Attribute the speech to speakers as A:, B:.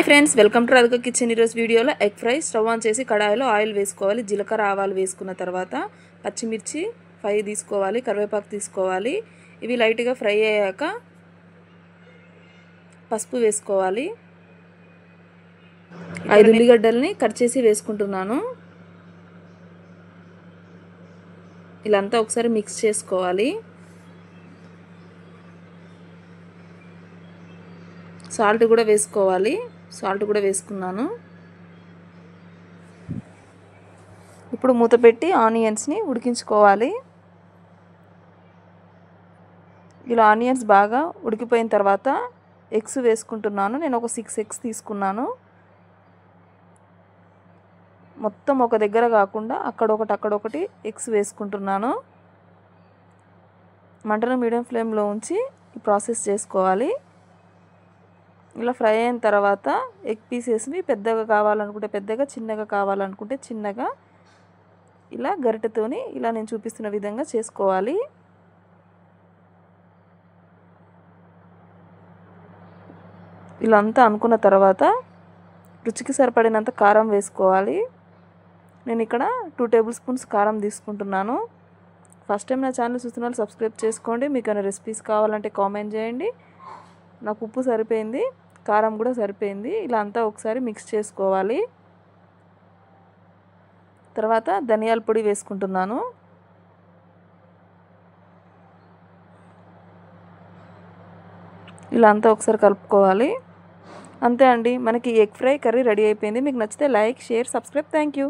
A: hi friends welcome to Radhika kitchen video egg fry stove on చేసి కడాయిలో oil వేసుకోవాలి జీలకర్ర ఆవాలు వేసుకున్న తర్వాత పచ్చిమిర్చి 5 తీసుకోవాలి కరివేపాకు తీసుకోవాలి ఇవి లైట్ గా ఫ్రై అయ్యాక పసుపు వేసుకోవాలి 5 ఉల్లిగడ్డల్ని కట్ చేసి వేసుకుంటున్నాను ఇలాంతా ఒకసారి మిక్స్ చేసుకోవాలి సాల్ట్ కూడా వేసుకోవాలి సాల్ట్ కూడా వేసుకున్నాను ఇప్పుడు మూత పెట్టి ఆనియన్స్ ని ఉడికించుకోవాలి ఇలా ఆనియన్స్ బాగా ఉడికిపోయిన తర్వాత ఎగ్స్ వేసుకుంటున్నాను నేను ఒక 6 ఎగ్స్ తీసుకున్నాను మొత్తం ఒక దగ్గర కాకుండా అక్కడొకటి ఎగ్స్ వేసుకుంటున్నాను మంటను మీడియం ఫ్లేమ్ లో ఉంచి ఈ ప్రాసెస్ చేసుకోవాలి ఇలా ఫ్రై అయిన తర్వాత ఎగ్ పీసెస్ ని పెద్దగా కావాలనుకుంటే పెద్దగా చిన్నగా కావాలనుకుంటే చిన్నగా ఇలా గరిటెతోని ఇలా నేను చూపిస్తున్న విధంగా చేసుకోవాలి ఇలా అంతా అనుకున్న తర్వాత రుచికి సరిపడినంత కారం వేసుకోవాలి నేను ఇక్కడ 2 టేబుల్ స్పూన్స్ కారం తీసుకుంటున్నాను ఫస్ట్ టైం నా ఛానల్ చూస్తున్న వాళ్ళు సబ్స్క్రైబ్ చేసుకోండి మీకు ఏమైనా రెసిపీస్ కావాలంటే కామెంట్ చేయండి నాకు ఉప్పు సరిపోయింది కారం కూడా సరిపోయింది ఇలా అంతా ఒకసారి మిక్స్ చేసుకోవాలి తర్వాత ధనియాల పొడి వేసుకుంటున్నాను ఇలా అంతా ఒకసారి కలుపుకోవాలి అంతే అండి మనకి ఎగ్ ఫ్రై కర్రీ రెడీ అయిపోయింది మీకు నచ్చితే లైక్ షేర్ సబ్స్క్రైబ్ థాంక్యూ